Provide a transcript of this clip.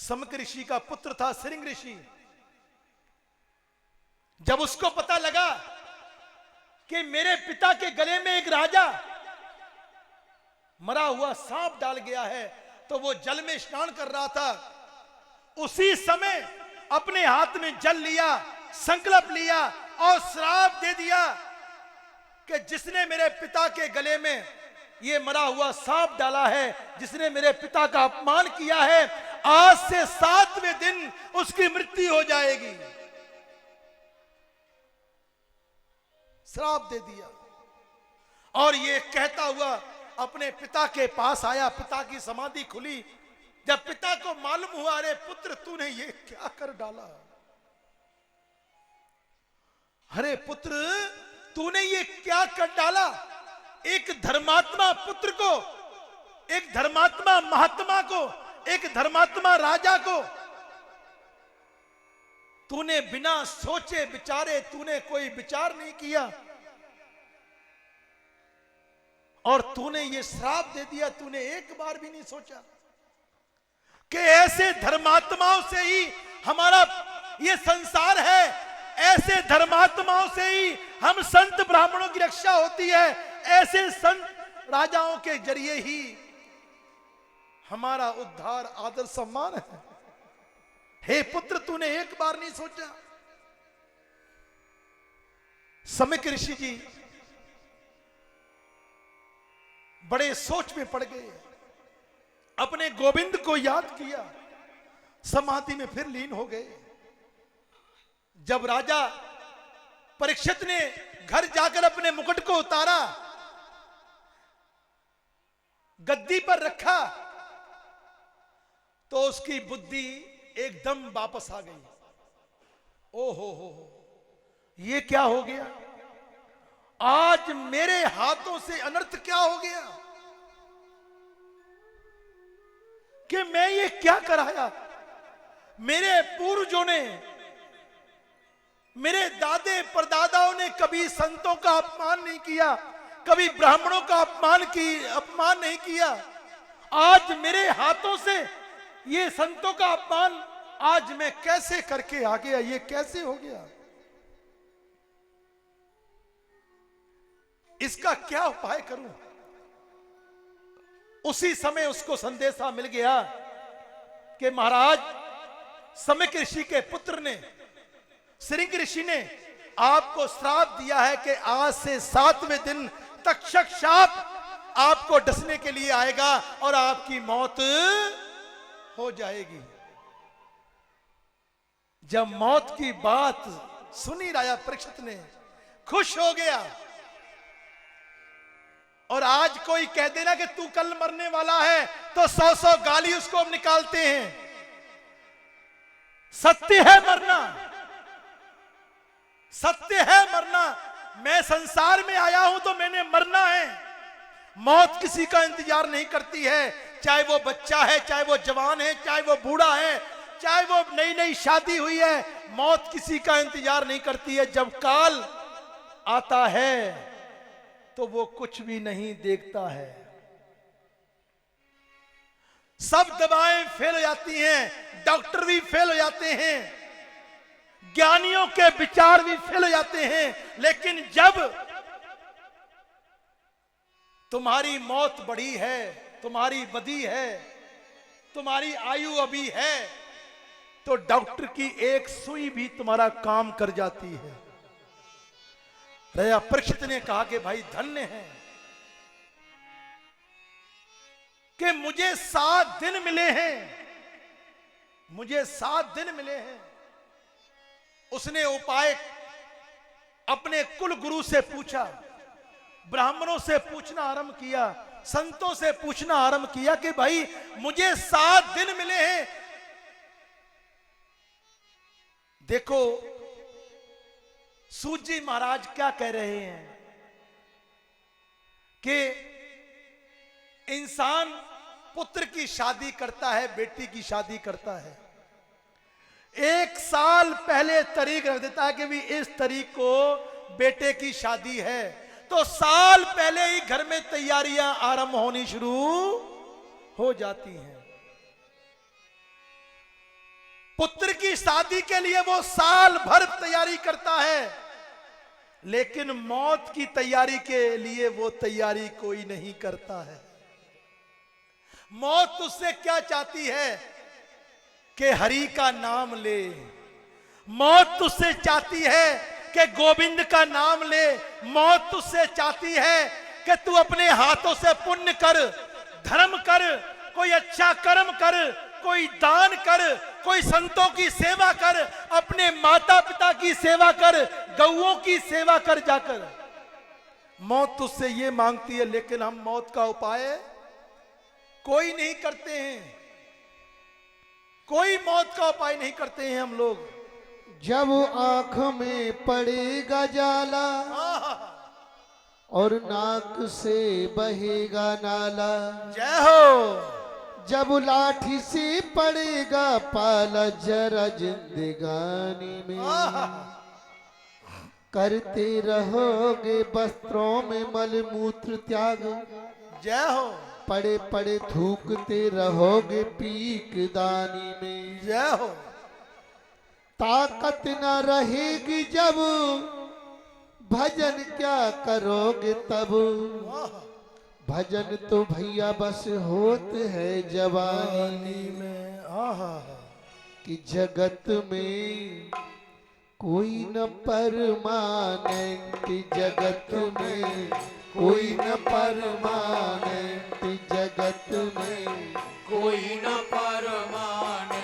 समक ऋषि का पुत्र था सिरिंग ऋषि। जब उसको पता लगा कि मेरे पिता के गले में एक राजा मरा हुआ सांप डाल गया है, तो वो जल में स्नान कर रहा था। उसी समय अपने हाथ में जल लिया, संकल्प लिया और श्राप दे दिया कि जिसने मेरे पिता के गले में ये मरा हुआ सांप डाला है, जिसने मेरे पिता का अपमान किया है, आज से 7वें दिन उसकी मृत्यु हो जाएगी। श्राप दे दिया। और ये कहता हुआ अपने पिता के पास आया। पिता की समाधि खुली। जब पिता को मालूम हुआ, अरे पुत्र तूने ये क्या कर डाला, अरे पुत्र तूने ये क्या कर डाला। एक धर्मात्मा पुत्र को, एक धर्मात्मा महात्मा को, एक धर्मात्मा राजा को तूने बिना सोचे विचारे, तूने कोई विचार नहीं किया और तूने ये श्राप दे दिया। तूने एक बार भी नहीं सोचा कि ऐसे धर्मात्माओं से ही हमारा ये संसार है, ऐसे धर्मात्माओं से ही हम संत ब्राह्मणों की रक्षा होती है, ऐसे संत राजाओं के जरिए ही हमारा उद्धार आदर सम्मान है। हे पुत्र तूने एक बार नहीं सोचा। समक ऋषि जी बड़े सोच में पड़ गए। अपने गोविंद को याद किया, समाधि में फिर लीन हो गए। जब राजा परीक्षित ने घर जाकर अपने मुकुट को उतारा, गद्दी पर रखा, तो उसकी बुद्धि एकदम वापस आ गई। ओ हो, ये क्या हो गया, आज मेरे हाथों से अनर्थ क्या हो गया कि मैं ये क्या कराया। मेरे पूर्वजों ने, मेरे दादे परदादाओं ने कभी संतों का अपमान नहीं किया, कभी ब्राह्मणों का अपमान नहीं किया। आज मेरे हाथों से ये संतों का अपमान आज मैं कैसे करके आ गया, ये कैसे हो गया, इसका क्या उपाय करूं। उसी समय उसको संदेशा मिल गया कि महाराज समक ऋषि के पुत्र ने, सिरिंग ऋषि ने आपको श्राप दिया है कि आज से 7वें दिन तक्षक साप आपको डसने के लिए आएगा और आपकी मौत हो जाएगी। जब मौत की बात सुनी राजा परीक्षित ने खुश हो गया। और आज कोई कह देना कि तू कल मरने वाला है तो 100 गाली उसको हम निकालते हैं। सत्य है मरना, सत्य है मरना। मैं संसार में आया हूं तो मैंने मरना है। मौत किसी का इंतजार नहीं करती है, चाहे वो बच्चा है, चाहे वो जवान है, चाहे वो बूढ़ा है, चाहे वो नई नई शादी हुई है। मौत किसी का इंतजार नहीं करती है। जब काल आता है तो वो कुछ भी नहीं देखता है। सब दवाएं फेल हो जाती हैं, डॉक्टर भी फेल हो जाते हैं, ज्ञानियों के विचार भी फेल हो जाते हैं। लेकिन जब तुम्हारी मौत बड़ी है, तुम्हारी बदी है, तुम्हारी आयु अभी है, तो डॉक्टर की एक सुई भी तुम्हारा काम कर जाती है। राजा परीक्षित ने कहा कि भाई धन्य है कि मुझे 7 दिन मिले हैं, मुझे 7 दिन मिले हैं। उसने उपाय अपने कुल गुरु से पूछा, ब्राह्मणों से पूछना आरंभ किया, संतों से पूछना आरंभ किया कि भाई मुझे 7 दिन मिले हैं। देखो सूत जी महाराज क्या कह रहे हैं कि इंसान पुत्र की शादी करता है, बेटी की शादी करता है, 1 साल पहले तारीख रख देता है कि भी इस तारीख को बेटे की शादी है, तो साल पहले ही घर में तैयारियां आरंभ होनी शुरू हो जाती हैं। पुत्र की शादी के लिए वो साल भर तैयारी करता है, लेकिन मौत की तैयारी के लिए वो तैयारी कोई नहीं करता है। मौत तुझसे क्या चाहती है कि हरि का नाम ले। मौत तुझसे चाहती है कि गोविंद का नाम ले। मौत तुझसे चाहती है कि तू अपने हाथों से पुण्य कर, धर्म कर, कोई अच्छा कर्म कर, कोई दान कर, कोई संतों की सेवा कर, अपने माता पिता की सेवा कर, गौओं की सेवा कर जाकर। मौत तुझसे ये मांगती है, लेकिन हम मौत का उपाय कोई नहीं करते हैं। कोई मौत का उपाय नहीं करते हैं हम लोग। जब आंख में पड़ेगा जाला और नाक से बहेगा नाला, जय हो। जब लाठी से पड़ेगा पाला जरा जिंदगानी में, करते रहोगे वस्त्रों में मलमूत्र त्याग, जय हो। पड़े पड़े थूकते रहोगे पीक दानी में, जय हो। ताकत न रहेगी जब भजन क्या करोगे तब, भजन तो भैया बस होते है जवानी में। कि जगत में कोई न परमानेंट, जगत में कोई न परमानेंट, जगत में कोई न परमानेंट,